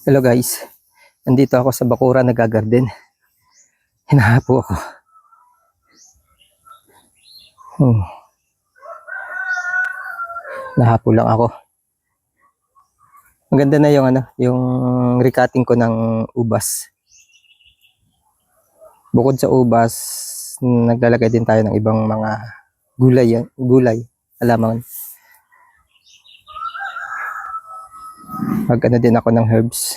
Hello guys, nandito ako sa Bakura nagagarden. Hinahapo ako. Hmm. Nahapo lang ako. Maganda na yung yung recutting ko ng ubas. Bukod sa ubas, naglalagay din tayo ng ibang mga gulay, halaman. Magano din ako ng herbs.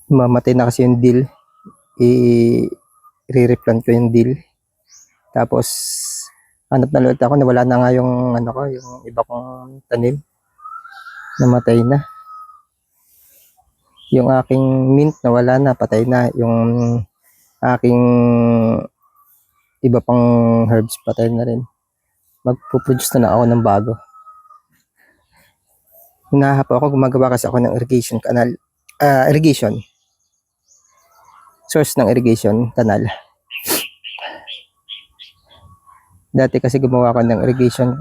Mamatay na kasi yung dill. I-replant ko yung dill. Tapos hanap na ulit ako, nawala na nga yung yung iba kong tanim. Namatay na. Yung aking mint nawala na, patay na. Yung aking iba pang herbs patay na rin. Magpo-produce na ako ng bago. Hinahapo ako, gumagawa kasi ako ng irrigation canal. Irrigation. Source ng irrigation canal. Dati kasi gumawa ko ng irrigation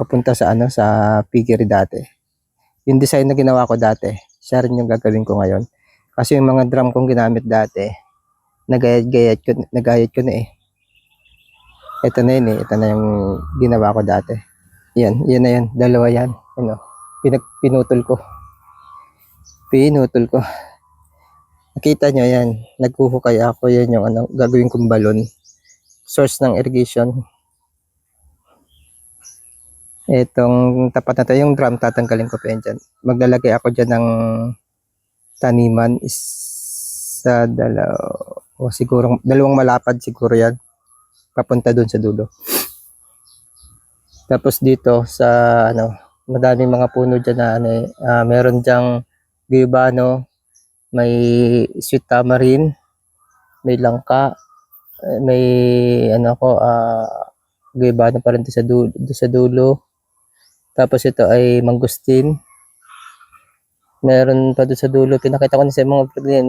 papunta sa sa piggery dati. Yung design na ginawa ko dati, siya rin yung gagawin ko ngayon. Kasi yung mga drum kong ginamit dati, nagayat ko na eh. Ito na yun eh, ito na yung ginawa ko dati. Yan na yan, dalawa yan. Pinutol ko. Nakita nyo yan, naghuhukay ako, yan yung gagawin kong balon. Source ng irrigation. Itong tapat na to, yung drum, tatanggalin ko pa yan dyan. Maglalagay ako dyan ng taniman. Isa, siguro, dalawang malapad siguro yan. Papunta dun sa dulo. Tapos dito sa madaming mga puno dyan na meron dyang guyabano, may sweet tamarind, may langka, may guyabano pa rin sa dulo. Tapos ito ay mangustin. Meron pa doon sa dulo. Pinakita ko na sa mga pagdiyan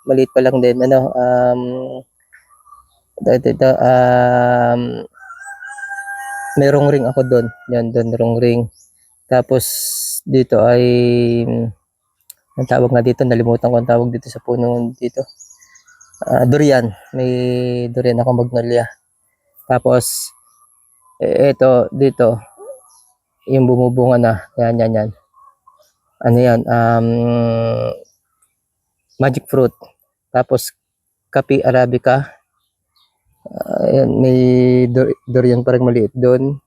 maliit pa lang din. Merong ring ako doon. Yan, doon merong ring. Tapos dito ay ang tawag nga dito, nalimutan ko ang tawag dito sa puno dito. Durian. May durian ako, magnolia. Tapos ito dito yung bumubunga na. Yan. Ano yan? Magic fruit. Tapos kapi arabica. Ayan, may durian parang maliit doon.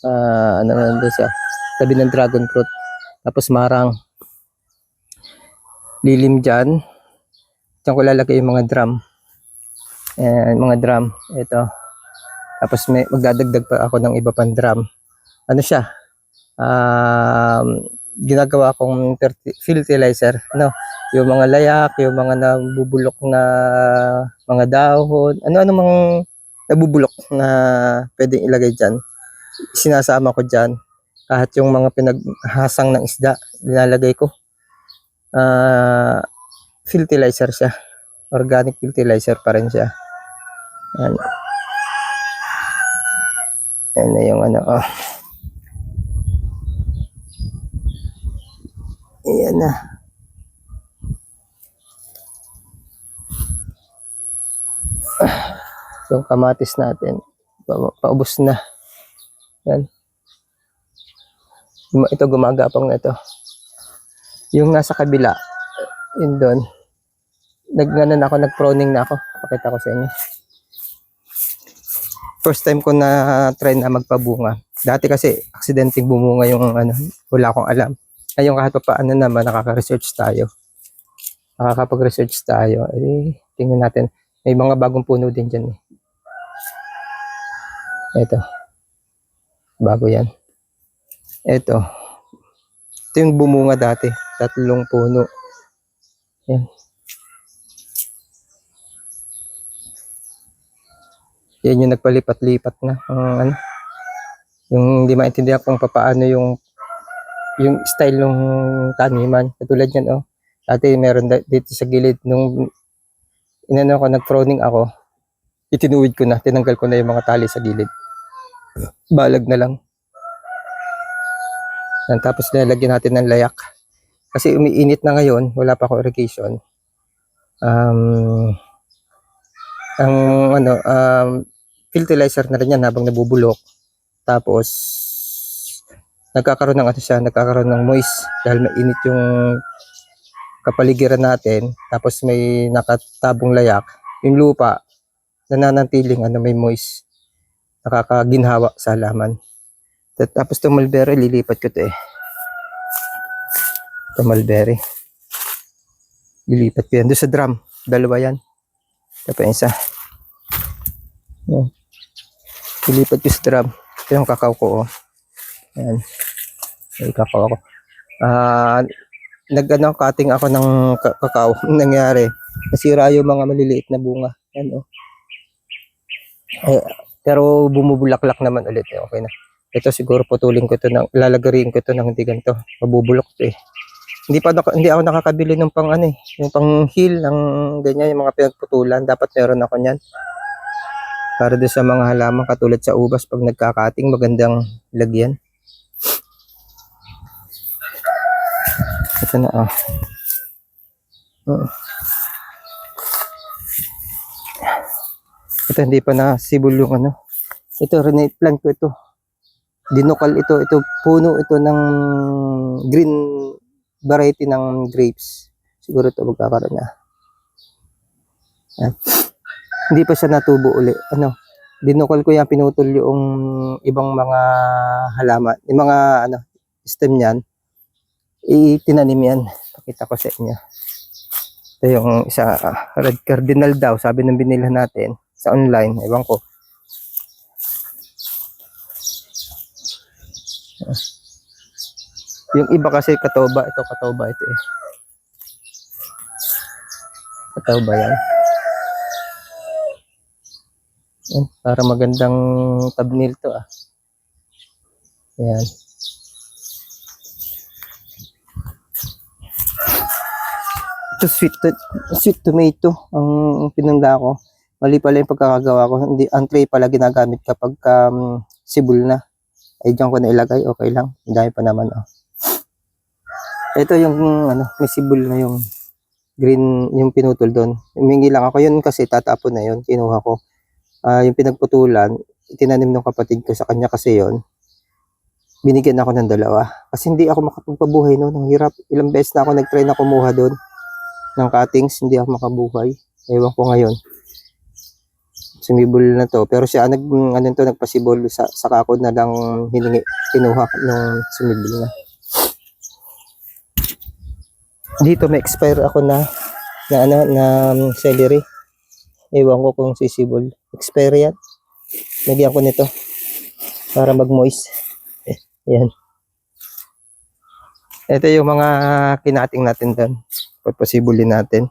Doon sa tabi ng dragon fruit. Tapos marang. Lilim dyan. Diyan ko lalagay yung mga drum. Ayan, mga drum. Ito. Tapos magdadagdag pa ako ng iba pang drum. Ano siya? Ginagawa kong fertilizer, yung mga layak, yung mga nabubulok na mga dahon, ano mga nabubulok na pwedeng ilagay dyan, sinasama ko dyan. Kahit yung mga pinaghasang ng isda, nilalagay ko. Fertilizer siya, organic fertilizer pa rin siya. Yan na yung Ayan na. Yung kamatis natin, paubos na. Yan. Ito gumagapang na ito. Yung nasa kabila, yun doon. Nag-proning na ako. Pakita ko sa inyo. First time ko na try na magpabunga. Dati kasi aksidenteng bumunga yung wala akong alam. Ngayon kahit pa paano naman nakaka-research tayo. Nakakapag-research tayo. Tingnan natin. May mga bagong puno din dyan. Ito. Bago yan. Ito yung bumunga dati. 3 puno. Yan. Yan yung nagpalipat-lipat na. Yung hindi maintindihan kung paano yung style ng taniman. Katulad yan, Dati meron dito sa gilid. Nung nag-proning ako, itinuwid ko na, tinanggal ko na yung mga tali sa gilid. Balag na lang. Tapos nilagyan natin ng layak. Kasi umiinit na ngayon, wala pa ako irrigation. Ang fertilizer na rin yan habang nabubulok. Tapos nagkakaroon ng moist dahil mainit yung kapaligiran natin. Tapos may nakatabong layak. Yung lupa nananatiling may moist. Nakakaginhawa sa halaman. Tapos itong mulberry, lilipat ko ito eh. Itong mulberry. Lilipat ko yan. Doon sa drum. Dalawa yan. Ito pa isa. Lilipat ko sa drum. Ito yung kakao ko. Oh. Ayan. May kakao ako. Cutting ako ng kakao. Nangyari. Nasira yung mga maliliit na bunga. Ayan, oh. Pero bumubulaklak naman ulit. Okay na. Ito siguro putulin ko ito, lalagarin ko ito ng hindi ganito. Mabubulok ito eh. Hindi ako nakakabili ng pang yung pang heel ng ganyan, yung mga pinagputulan. Dapat meron ako niyan. Para doon sa mga halaman katulad sa ubas pag nagkakating, magandang lagyan. Ito na Ito hindi pa nasibol yung Ito renate plant ko ito. Dinukal ito puno ito ng green variety ng grapes. Siguro ito magkakaroon na. Hindi pa siya natubo uli. Dinukal ko yan, pinutol yung ibang mga halaman, yung mga stem niyan. Itinanim yan. Pakita ko sa inyo. Ito yung isa, red cardinal daw, sabi ng binilhan natin sa online. Ewan ko. Yung iba kasi katoba ito eh. Katoba yan. Yan, para magandang thumbnail to Ayan. Ito sweet tomato ang pinanda ko. Mali pala yung pagkakagawa ko. Hindi, ang tray pala ginagamit kapag sibol na. Ay diyan ko na ilagay, okay lang. Ang dami pa naman Ito yung may sibol na yung green, yung pinutol doon. Humingi lang ako yun kasi tatapon na yun, kinuha ko. Yung pinagputulan, itinanim ng kapatid ko sa kanya kasi yun. Binigyan ako ng dalawa. Kasi hindi ako makapagpabuhay noon. Ang hirap. Ilang beses na ako nag-try na kumuha doon ng cuttings, hindi ako makabuhay. Ewan ko ngayon. Sumibol na to. Pero siya nagpasibol sa kako na lang kinuha nung sumibol na. Dito may expire ako na celery. Ewan ko kung sisibol. Expire yan. Lagyan ko nito para mag-moist. Yan. Ito yung mga kinating natin doon. Pagpasibulin natin.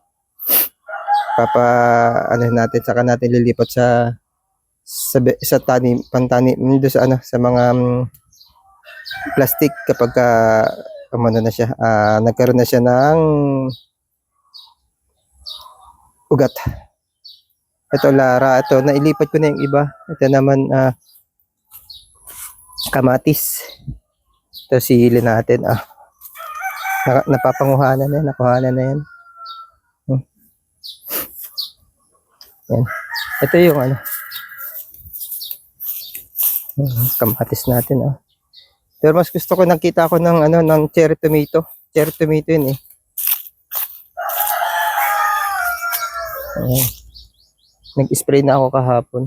Natin, saka natin lilipat sa pantanim doon sa mga plastic kapag na siya, nagkaroon na siya ng ugat. Ito Lara, ito nailipat ko na yung iba. Ito naman kamatis. Ito sili natin napapanguhanan na, nakuhanan na yan. Yan. Ito yung kamatis natin Pero mas gusto ko nakita ko ng cherry tomato. Cherry tomato yun eh. Ayan. Nag-spray na ako kahapon.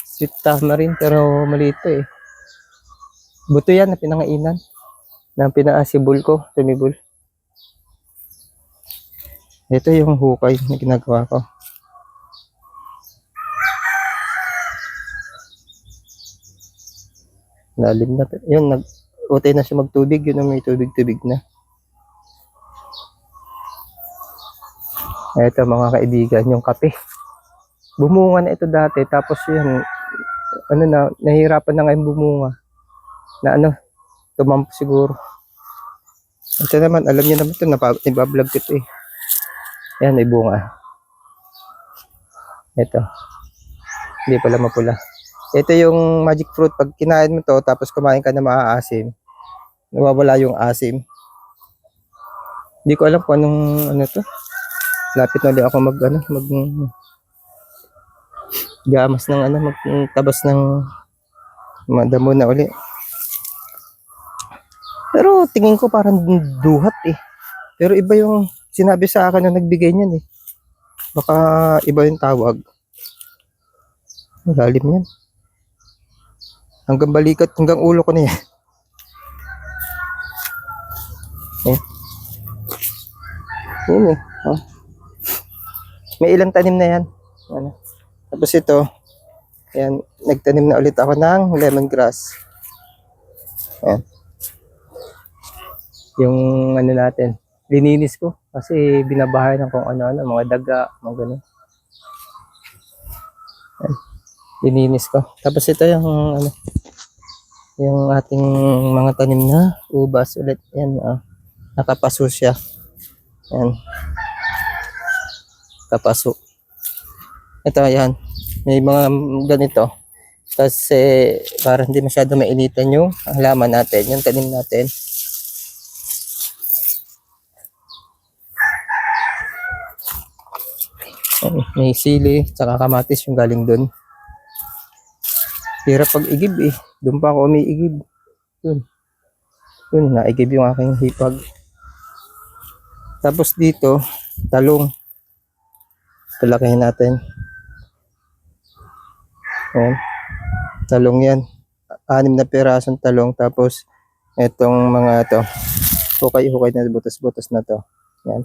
Sweet tamarind pero maliit eh. Buto yan na pinangainan. Na pinaasibol ko, tumibol. Ito yung hukay na ginagawa ko. Lalim na. Yun, utay na siya magtubig. Yun may tubig-tubig na. Ito mga kaibigan, yung kape. Bumunga na ito dati. Tapos yun, nahihirapan na ngayon bumunga. Na tumampo siguro. Ito naman, alam niyo naman ito, nabablog ko ito eh. Ayan, may bunga. Ito. Hindi pala mapula. Ito yung magic fruit. Pag kinain mo to, tapos kumain ka na maaasim, nawawala yung asim. Hindi ko alam kung anong ano to. Lapit na ulit ako mag gamas ng magtabas ng madamo na uli. Pero tingin ko parang duhat eh. Pero iba yung sinabi sa akin na nagbigay niyan eh. Baka iba yung tawag. Ang lalim yan. Hanggang balikat, hanggang ulo ko na yan. Eh. Yun eh. Oh. May ilang tanim na yan. Ano. Tapos ito, ayan, nagtanim na ulit ako ng lemongrass. Ayan. Yung ano natin, lininis ko kasi binabahay ng kung ano-ano, mga daga, mga ganun. Ayan. Lininis ko. Tapos ito yung ano, yung ating mga tanim na ubas ulit. Ayan, nakapaso siya. Ayan. Kapaso. Ito, ayan. May mga ganito. Kasi para hindi masyado mainitan yung halaman natin, yung tanim natin. May sili, tsaka kamatis yung galing dun. Hirap pag igib eh. Doon pa ako umiigib. Yun, naigib yung aking hipag. Tapos dito, talong. Palakihin natin. Ayan. Talong yan. 6 na pirasong talong. Tapos, itong mga to. Hukay-hukay na butas-butas na to. Yan.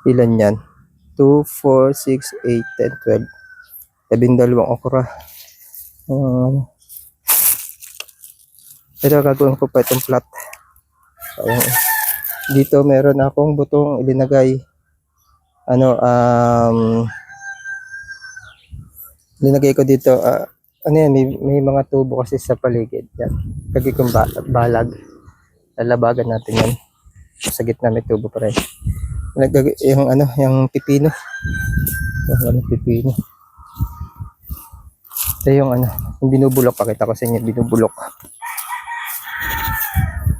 Ilan yan? 2, 4, 6, 8, 10, 12. 12 okra. Pero gagawin ko pa itong plat. Ayan. Dito meron akong butong ilinagay. Linagay ko dito. Ano yan, may mga tubo kasi sa paligid. Yan. Kagi kong balag. Lalabagan natin yan. Sa gitna may tubo pa rin. Yung pipino. Yung pipino. Ito yung yung binubulok. Pakita ko sa inyo, binubulok.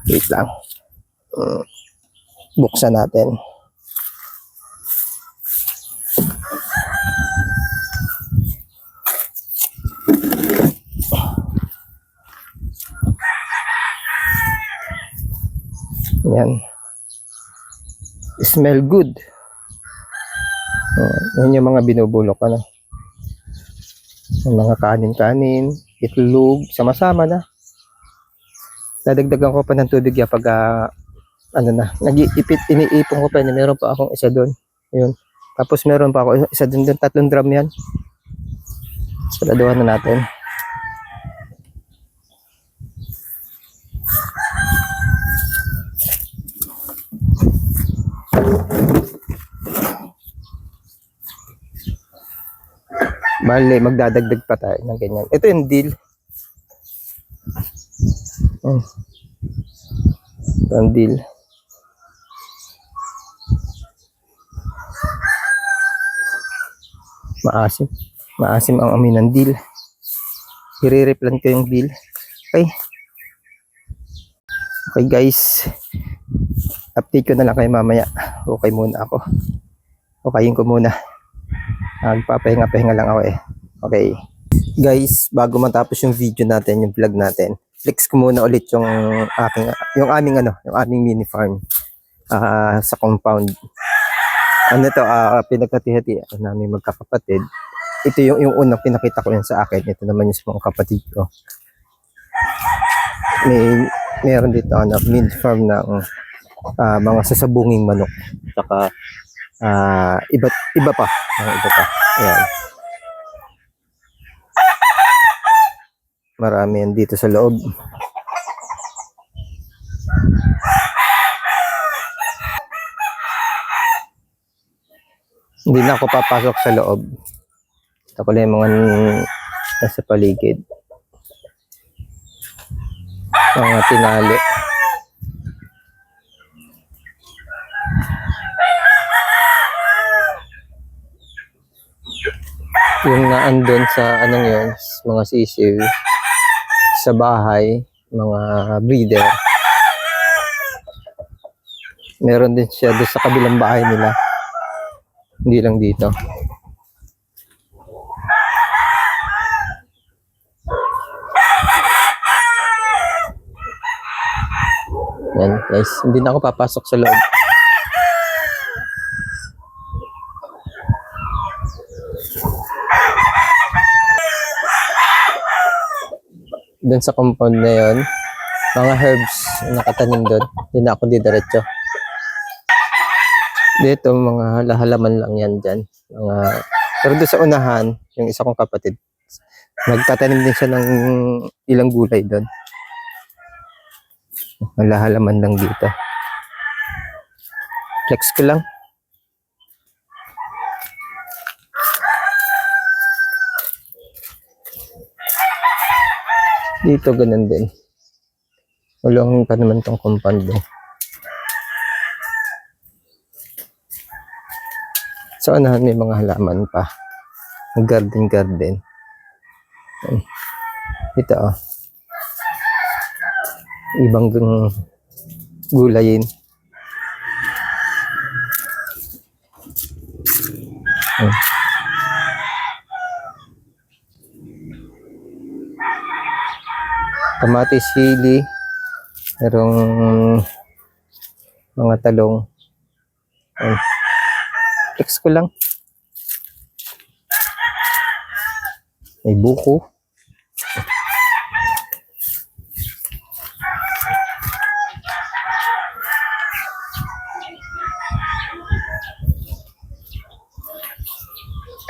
Wait lang. Buksan natin. Yan. Smell good. Yan yung mga binubulok. Yung mga kanin-kanin, itlog, sama-sama na. Dadagdagan ko pa ng tubig yan pag iniipon ko pa yun. Meron pa akong isa doon. Ayun. Tapos meron pa ako isa doon, 3 drum yan. Saladuhan na natin. Bale, magdadagdag pa tayo ng ganyan. Ito yung dill. Ito yung dill. Maasim. Maasim ang amin ng dill. I-replant ko yung dill. Okay. Okay guys. Update ko na lang kayo mamaya. Okay muna ako. Okayin ko muna. Nagpapahinga-pahinga lang ako eh. Okay. Guys, bago matapos yung video natin, yung vlog natin, flex ko muna ulit yung aming mini farm sa compound. Pinagkati-hati namin magkakapatid. Ito yung unang pinakita ko yan sa akin. Ito naman yung mga kapatid ko. Meron dito mini farm ng mga sasabunging manok. Saka iba pa. Ayan. Marami yan dito sa loob. Hindi na ako papasok sa loob. Ito ko lang yung mga nasa paligid. Mga tinali. Yung naandun sa yun, mga sisiw sa bahay, mga breeder. Meron din siya doon sa kabilang bahay nila. Hindi lang dito. Yan guys, hindi na ako papasok sa loob. Doon sa compound na yon, mga herbs nakatanim doon. Hindi na ako didiretso. Dito mga halaman lang yan dyan. Pero doon sa unahan, yung isa kong kapatid, nagtatanim din siya ng ilang gulay doon. Halaman lang dito. Flex ko lang. Dito ganun din. Walang pa naman tong compound eh. So anahan may mga halaman pa. Garden. Ito oh. Ibang gulayin. Kamatis, sili, merong mga talong. Flex ko lang. May buko.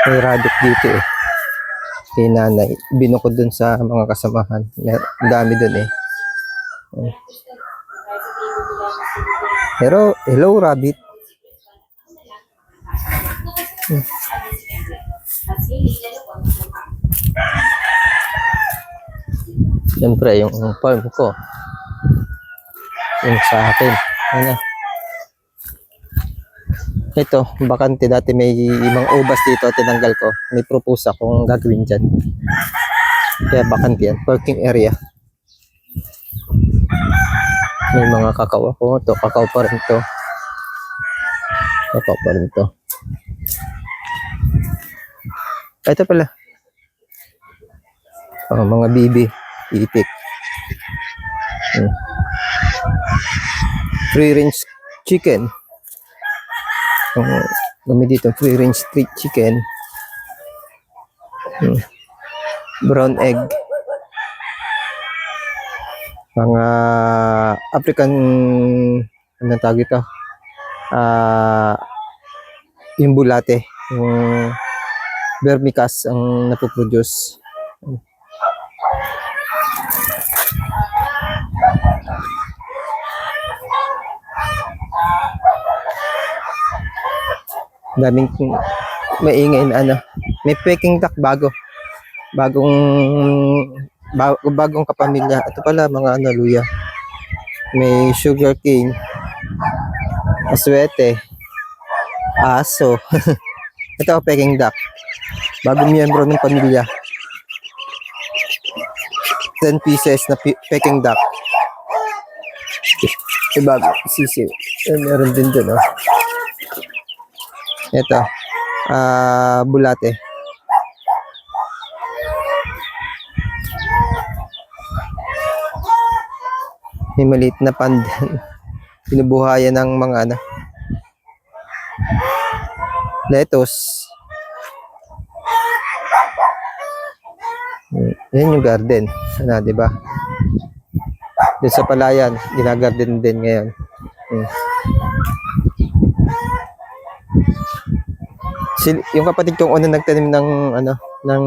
May radok dito eh. Kay nanay. Binukod dun sa mga kasamahan. Ang dami dun eh. Pero, hello rabbit. Siyempre, yung farm ko. Yung sa akin. Ano? Ito, bakante dati may ibang ubas dito, tinanggal ko. May propose akong gagawin dyan. Kaya bakante yan, parking area. May mga kakao ako. Ito, kakao pa rin to. Kakao pa rin to. Ito pala. Mga bibi, itik. Free range chicken. Kami dito, free range street chicken. Brown egg. Mga African, anong tawag ito? Yung bulate. Yung vermicast ang napoproduce. Daming maingay na ano. May Peking duck bagong kapamilya. Ito pala mga ano, luya. May sugar cane, aswete, aso. Ito Peking duck. Bagong miyembro ng pamilya. 10 pieces na Peking duck. Bago sisiw. Meron din dun oh. Ito, bulate. May maliit na pandan. Pinubuhayan ng mga ano, lettuce. Yan yung garden. Ano, di ba? Doon sa palayan, ginagarden din ngayon. Yung kapatid kong una nagtanim ng ano, ng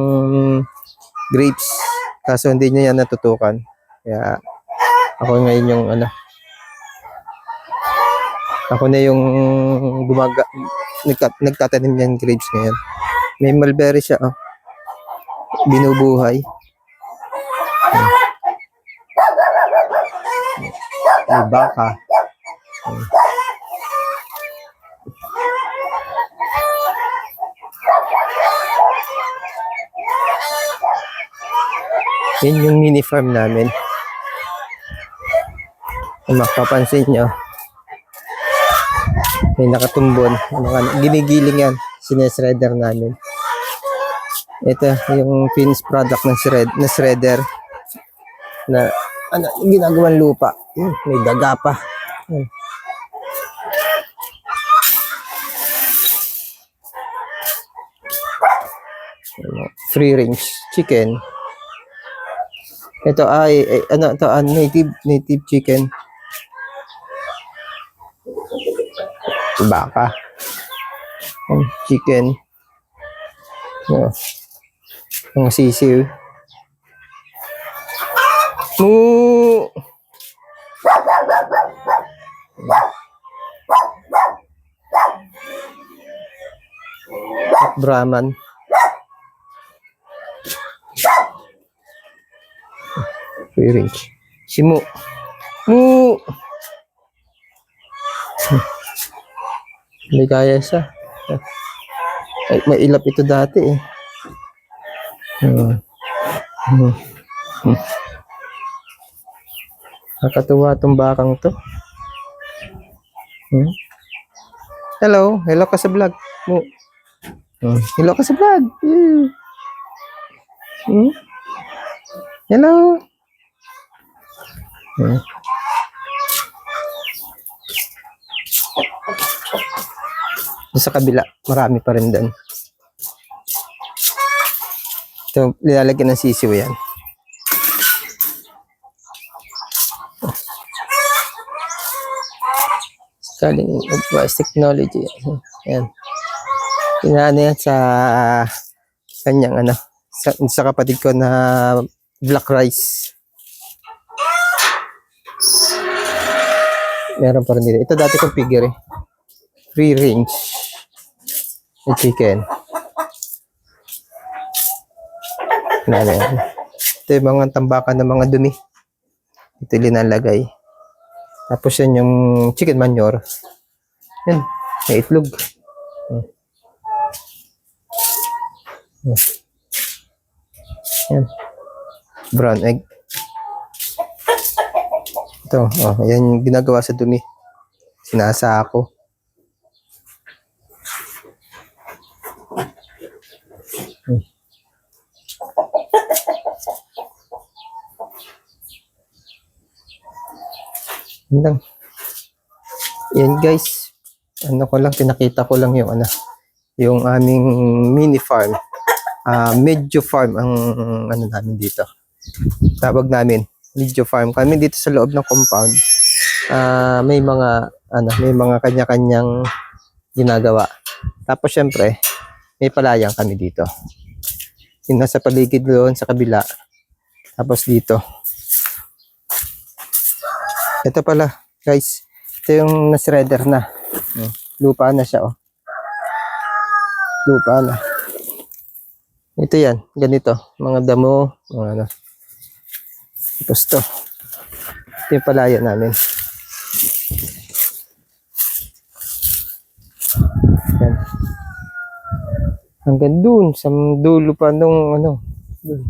grapes. Kaso hindi niya yan natutukan. Kaya ako ngayon yung ano, ako na yung nagtatanim ng grapes ngayon. May mulberry siya, oh. Binubuhay. May baka. Yan yung mini farm namin. Kung mapapansin nyo, may nakatumbon. Mga ginigiling yan. Sineshredder namin. Ito yung finished product ng shredder na ginagawang lupa. May daga pa. Free range chicken. Ito ay native chicken. Baka. Chicken. Mga sisiw. Moo! Brahman. Free range. Simu. Moo! May kaya siya. Ay, may ilap ito dati eh. Nakatuwa itong bakang to. Hello. Hello ka sa vlog. Hello ka sa vlog. Hello. Sa kabila, marami pa rin doon. Ito, nilalagyan ng sisiw yan. Scaling advanced technology. Yan. Inaano yan sa kanyang sa kapatid ko na black rice. Meron pa rin dito. Ito dati kong figure eh. Free range na chicken. Ito yung mga tambakan ng mga dumi. Ito linalagay. Tapos yan yung chicken manure. Yan. May itlog. Yan. Brown egg. Ito. Yan yung ginagawa sa dumi. Sinasa ako. Yan guys, pinakita ko lang yung yung aming mini farm. Medyo farm ang namin dito. Tawag namin, medyo farm. Kami dito sa loob ng compound. May mga kanya-kanyang ginagawa. Tapos syempre, may palayang kami dito. Yung nasa paligid doon sa kabila. Tapos dito. Ito pala, guys. Ito yung na-shredder na. Lupa na siya, oh. Lupa na. Ito yan, ganito. Mga damo, mga Tapos to. Ito yung palaya namin. Yan. Hanggang dun, sa dulo pa nung dun.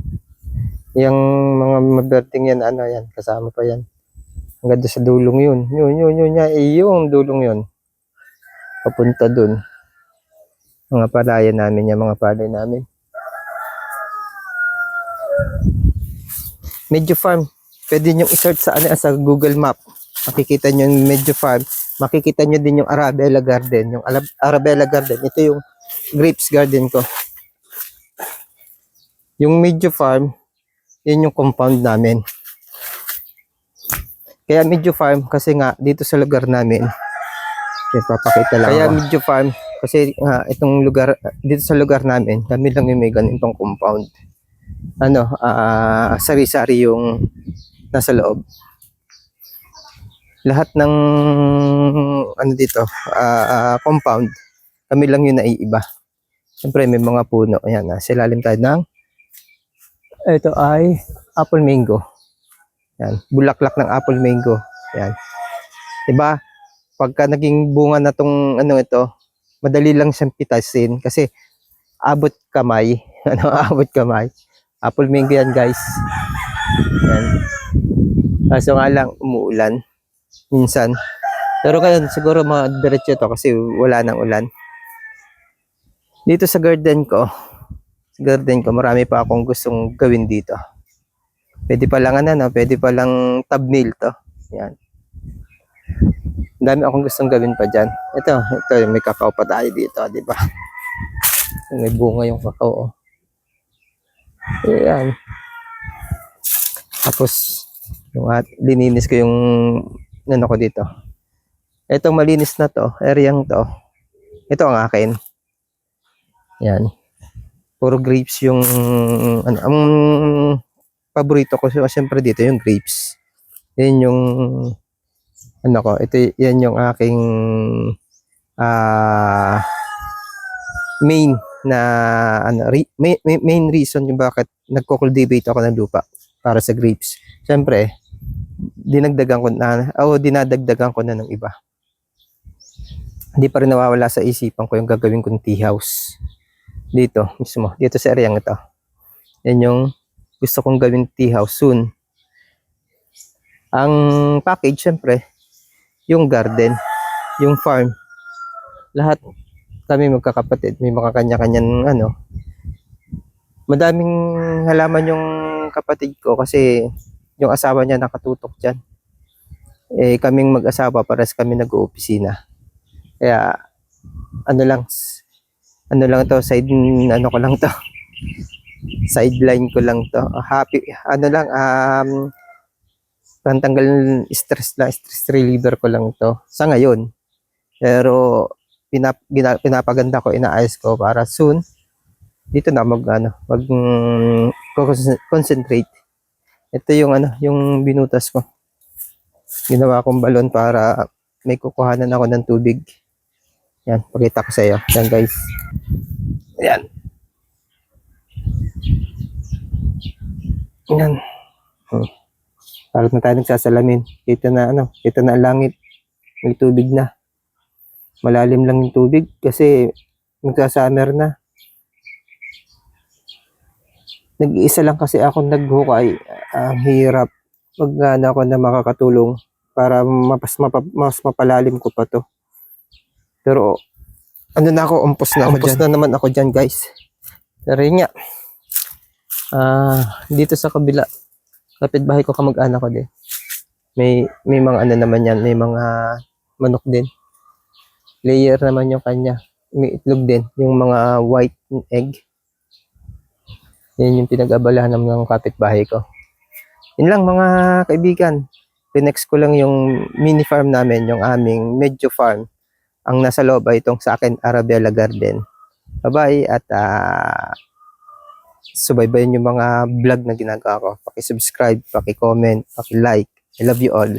Yung mga maberding yan, yan, kasama pa yan. Hanggang doon sa dulong yun. Yung dulong yun. Papunta dun. Mga palaya namin yan, mga palay namin. Medyo farm. Pwede nyo i-search sa Google Map. Makikita nyo yung Medyo Farm. Makikita nyo din yung Arabella Garden. Yung Arabella Garden. Ito yung grapes garden ko. Yung Medyo Farm, yun yung compound namin. Kaya Medyo Farm kasi nga dito sa lugar namin. Papakita lang. Kaya Medyo Farm kasi nga itong lugar dito sa lugar namin, kami lang yung may ganitong compound. Sari-sari yung nasa loob. Lahat ng dito, compound, kami lang yung naiiba. Siyempre may mga puno. Ayan, silalim tayo ng ito ay apple mango. Yan, bulaklak ng apple mango. Yan. 'Di ba? Pagka naging bunga na tong ito, madali lang siyang pitasin kasi abot kamay. Abot kamay. Apple mango yan, guys. Yan. Kaso nga lang umuulan. minsan. Pero ngayon siguro diretso to kasi wala nang ulan. Dito sa garden ko, marami pa akong gustong gawin dito. Pwede pa lang pwede pa lang thumbnail to. Yan. Ang dami akong gustong gawin pa dyan. Ito, may kakao pa tayo dito, di ba? May bunga yung kakao. Ayan. Tapos, lininis ko yung ko dito. Itong malinis na to, areang to, ito ang akin. Yan. Puro grapes yung, ang paborito ko, siyempre dito yung grapes. Yan yung, yan yung aking, main na, main reason yung bakit nagko-cultivate ako ng lupa para sa grapes. Siyempre, dinadagdagan ko na ng iba. Hindi pa rin nawawala sa isipan ko yung gagawin kong tea house. Dito mismo, dito sa area ito. Yan yung gusto kong gawin tea house soon. Ang package, syempre, yung garden, yung farm. Lahat kami magkakapatid, may mga kanya-kanyang madaming halaman yung kapatid ko kasi yung asawa niya nakatutok dyan. Kaming mag-asawa, pares kami nag-oopisina. Kaya, sideline ko lang to. Happy, pantanggal stress reliever ko lang to sa ngayon. Pero, pinapaganda ko, inaayos ko para soon, dito na concentrate. Ito yung binutas ko. Ginawa kong balon para may kukuhanan ako ng tubig. Yan, pakita ko sa iyo. Yan guys. Yan. Yan. Parang na tayo nagsasalamin. Kita na ang langit. May tubig na. Malalim lang yung tubig kasi magsa-summer na. Nag-iisa lang kasi ako naghukay. Ang hirap. Pag ako na makakatulong para mas mapalalim ko pa to. Pero umpos na naman ako dyan guys. Pero yun nga, dito sa kabila, kapitbahay ko, kamag-anak ko din, may mga naman yan, may mga manok din. Layer naman yung kanya, may itlog din, yung mga white egg. Yan yung pinag-abalahan ng kapitbahay ko. Yun lang mga kaibigan, pinex ko lang yung mini farm namin, yung aming medyo farm. Ang nasa loob ay itong sa akin, Arabella Garden. Bye-bye at subaybayan yung mga vlog na ginagawa ko. Paki-subscribe, paki-comment, paki-like. I love you all.